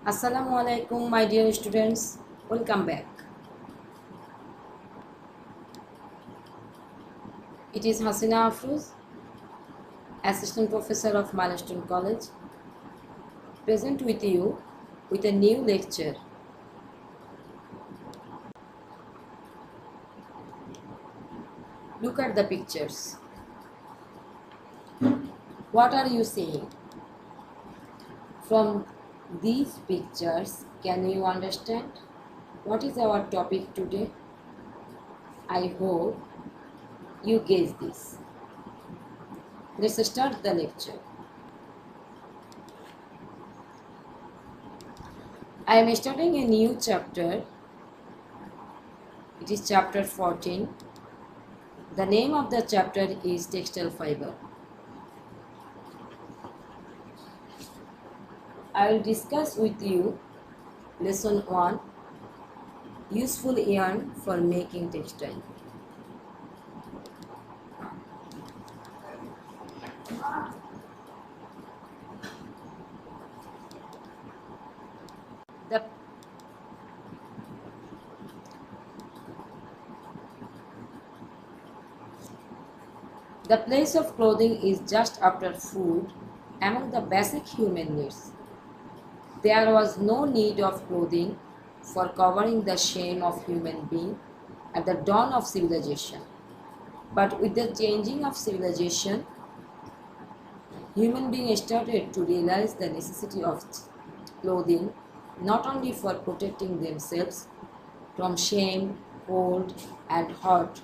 Assalamu alaikum, my dear students. Welcome back. It is Hasina Afroz, Assistant Professor of Milestone College, present with you with a new lecture. Look at the pictures. What are you seeing? From these pictures, can you understand what is our topic today? I hope you guess this. Let's start the lecture. I am starting a new chapter. It is chapter 14. The name of the chapter is Textile Fiber. I will discuss with you Lesson 1, Useful Yarn for Making Textile. The place of clothing is just after food among the basic human needs. There was no need of clothing for covering the shame of human being at the dawn of civilization. But with the changing of civilization, human beings started to realize the necessity of clothing not only for protecting themselves from shame, cold, and hurt,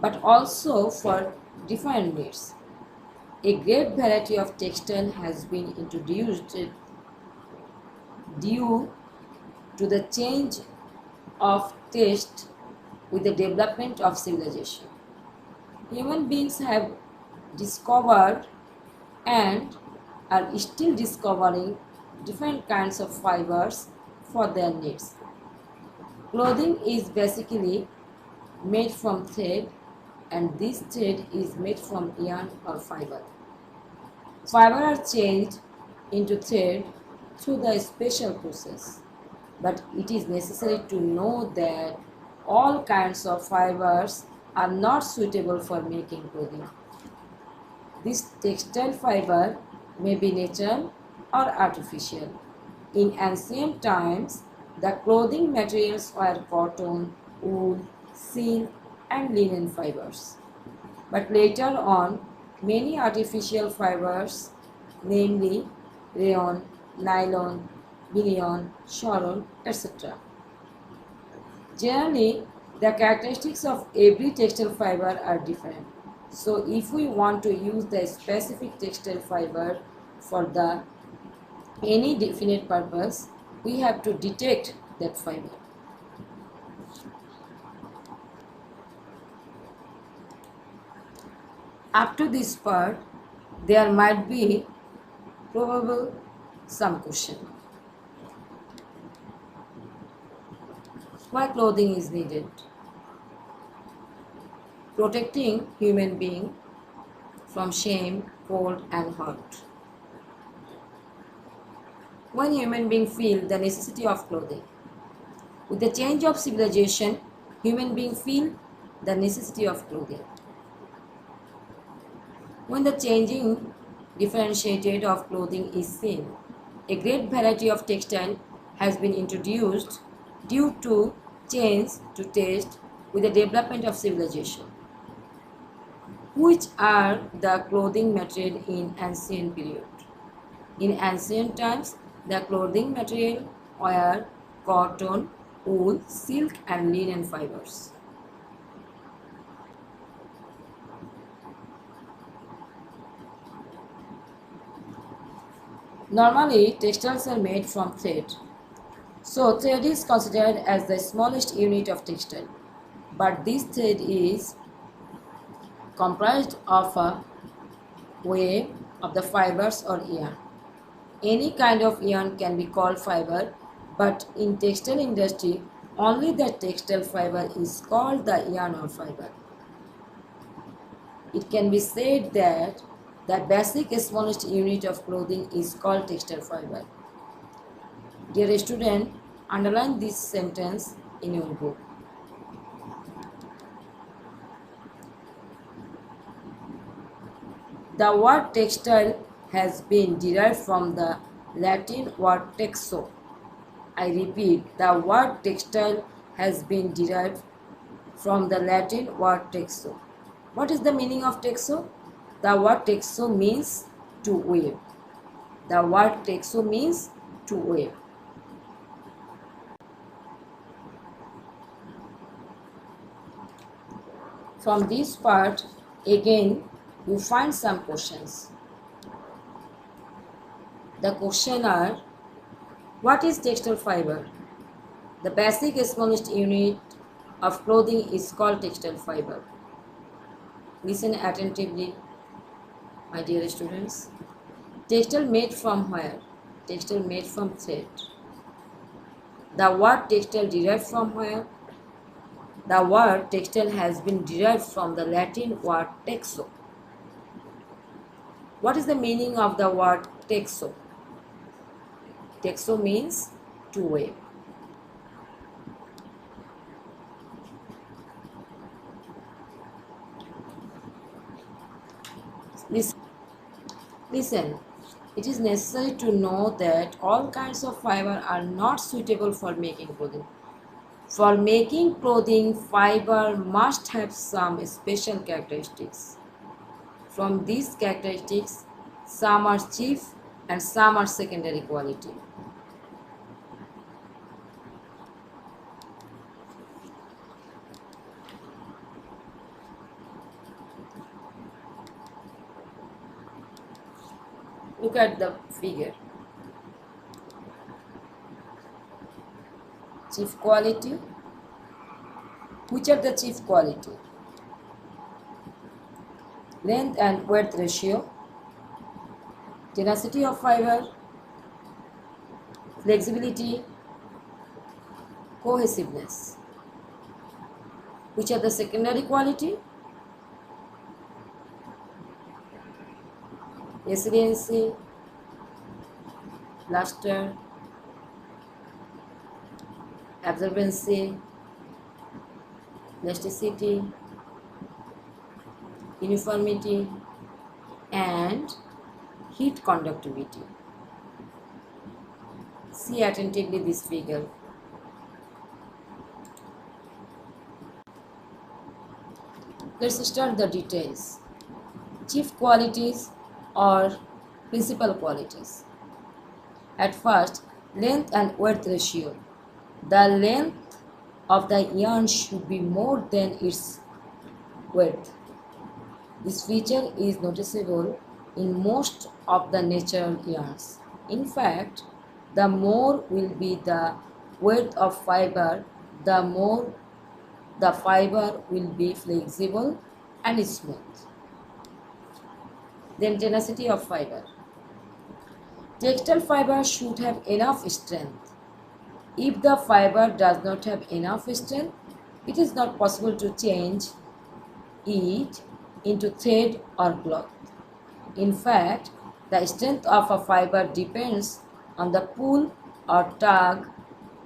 but also for different needs. A great variety of textile has been introduced due to the change of taste with the development of civilization. Human beings have discovered and are still discovering different kinds of fibers for their needs. Clothing is basically made from thread, and this thread is made from yarn or fiber. Fiber are changed into thread through the special process, but it is necessary to know that all kinds of fibers are not suitable for making clothing. This textile fiber may be natural or artificial. In ancient times, the clothing materials were cotton, wool, silk, and linen fibers. But later on, many artificial fibers, namely rayon, nylon, billion, shawl, etc. Generally, the characteristics of every textile fiber are different. So if we want to use the specific textile fiber for any definite purpose, we have to detect that fiber. Up to this part, there might be probable some question. Why clothing is needed? Protecting human being from shame, cold, and hurt. When human beings feel the necessity of clothing. With the change of civilization, human beings feel the necessity of clothing. When the changing differentiated of clothing is seen, a great variety of textile has been introduced due to change to taste with the development of civilization. Which are the clothing material in ancient period? In ancient times, the clothing material were cotton, wool, silk, and linen fibers. Normally, textiles are made from thread. So, thread is considered as the smallest unit of textile. But this thread is comprised of a web of the fibers or yarn. Any kind of yarn can be called fiber, but in textile industry, only the textile fiber is called the yarn or fiber. It can be said that the basic smallest unit of clothing is called textile fiber. Dear student, underline this sentence in your book. The word textile has been derived from the Latin word texo. I repeat, the word textile has been derived from the Latin word texo. What is the meaning of texo? The word texo means to weave. The word texo means to weave. From this part, again, you find some questions. The questions are, what is textile fiber? The basic smallest unit of clothing is called textile fiber. Listen attentively, my dear students. Textile made from where? Textile made from thread. The word textile derived from where? The word textile has been derived from the Latin word texo. What is the meaning of the word texo? Texo means to weave. Listen, it is necessary to know that all kinds of fiber are not suitable for making clothing. For making clothing, fiber must have some special characteristics. From these characteristics, some are chief and some are secondary quality. Look at the figure. Chief quality. Which are the chief quality? Length and width ratio, tenacity of fiber, flexibility, cohesiveness. Which are the secondary quality? Resiliency, luster, absorbency, elasticity, uniformity, and heat conductivity. See attentively this figure. Let's start the details. Chief qualities or principal qualities. At first, length and width ratio. The length of the yarn should be more than its width. This feature is noticeable in most of the natural yarns. In fact, the more will be the width of fiber, the more the fiber will be flexible and smooth. Then tenacity of fiber. Textile fiber should have enough strength. If the fiber does not have enough strength, it is not possible to change it into thread or cloth. In fact, the strength of a fiber depends on the pull or tug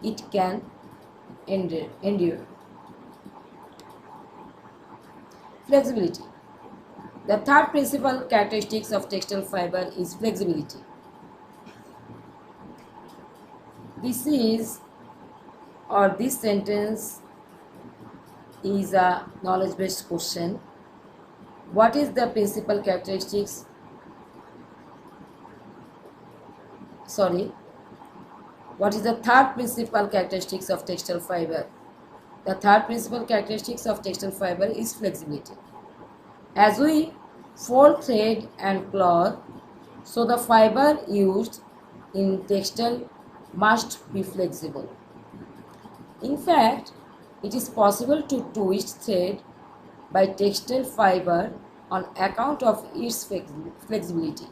it can endure. Flexibility. The third principal characteristic of textile fiber is flexibility. This sentence is a knowledge-based question. What is the principal characteristics? What is the third principal characteristics of textile fiber? The third principal characteristics of textile fiber is flexibility. As we fold thread and cloth, so the fiber used in textile must be flexible. In fact, it is possible to twist thread by textile fiber on account of its flexibility.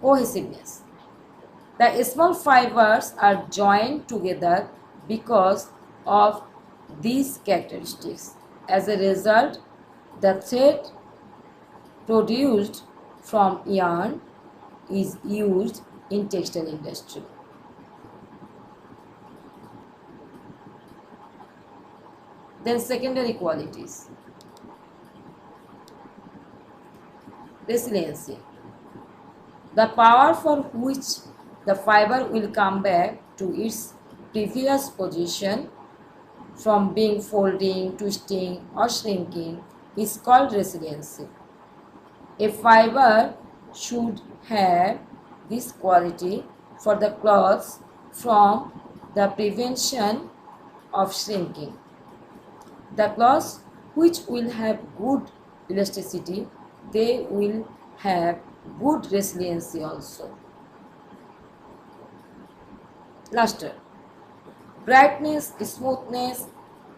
Cohesiveness. The small fibers are joined together because of these characteristics. As a result, the thread produced from yarn is used in textile industry. Then secondary qualities. Resiliency. The power for which the fiber will come back to its previous position from being folding, twisting or shrinking is called resiliency. A fiber should have this quality for the cloths from the prevention of shrinking. The cloths which will have good elasticity, they will have good resiliency also. Luster. Brightness, smoothness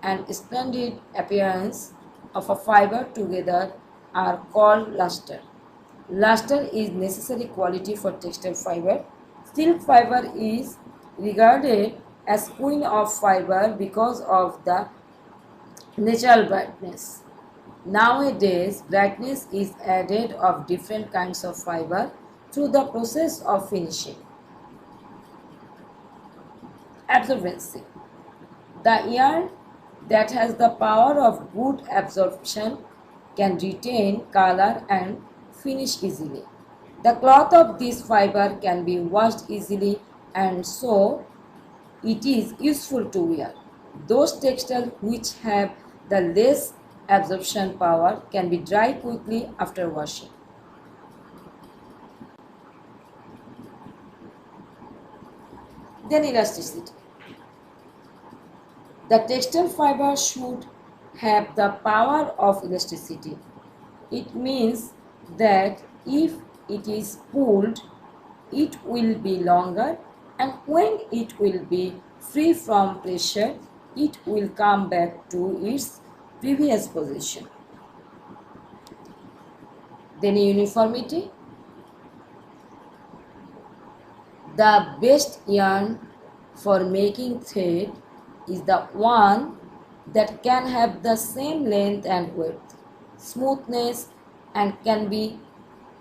and splendid appearance of a fiber together are called luster. Luster is necessary quality for textile fiber. Silk fiber is regarded as queen of fiber because of the natural brightness. Nowadays, brightness is added of different kinds of fiber through the process of finishing. Absorbency. The yarn that has the power of good absorption can retain color and finish easily. The cloth of this fiber can be washed easily and so it is useful to wear. Those textiles which have the less absorption power can be dry quickly after washing. Then elasticity. The textile fiber should have the power of elasticity. It means that if it is pulled, it will be longer, and when it will be free from pressure, it will come back to its previous position. Then uniformity. The best yarn for making thread is the one that can have the same length and width, smoothness, and can be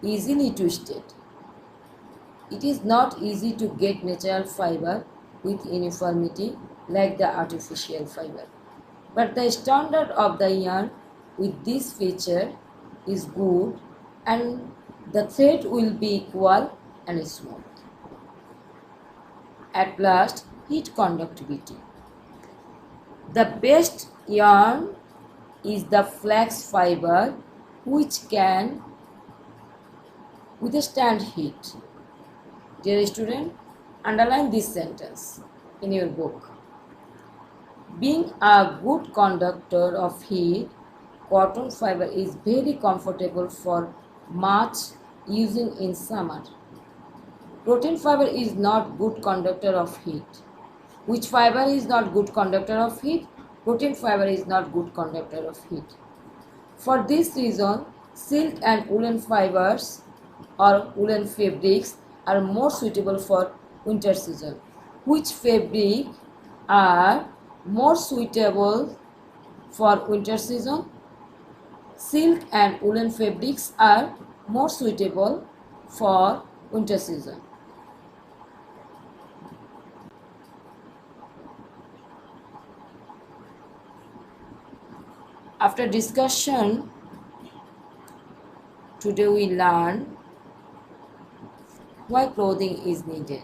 easily twisted. It is not easy to get natural fiber with uniformity like the artificial fiber. But the standard of the yarn with this feature is good and the thread will be equal and smooth. At last, heat conductivity. The best yarn is the flax fiber which can withstand heat. Dear student, underline this sentence in your book. Being a good conductor of heat, cotton fiber is very comfortable for much using in summer. Protein fiber is not good conductor of heat. Which fiber is not good conductor of heat? Protein fiber is not good conductor of heat. For this reason, silk and woolen fibers or woolen fabrics are more suitable for winter season. Which fabric are more suitable for winter season? Silk and woolen fabrics are more suitable for winter season. After discussion, today we learn why clothing is needed.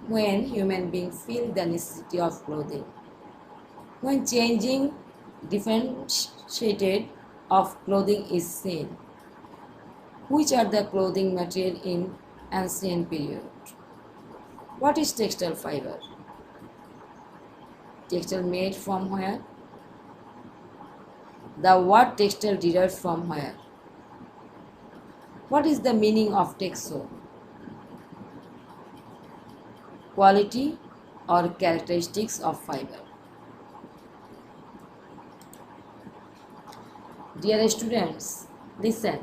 When human beings feel the necessity of clothing. When changing differentiated of clothing is seen. Which are the clothing material in ancient period? What is textile fiber? Textile made from where? The word textile derived from where? What is the meaning of textile? Quality or characteristics of fiber. Dear students, listen,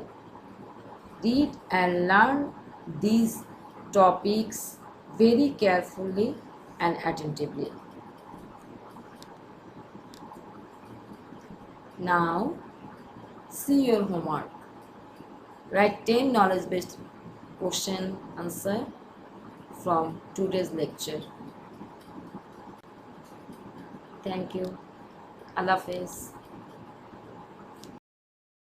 read and learn these topics very carefully and attentively. Now, see your homework. Write 10 knowledge-based question answer from today's lecture. Thank you. Allah Hafez.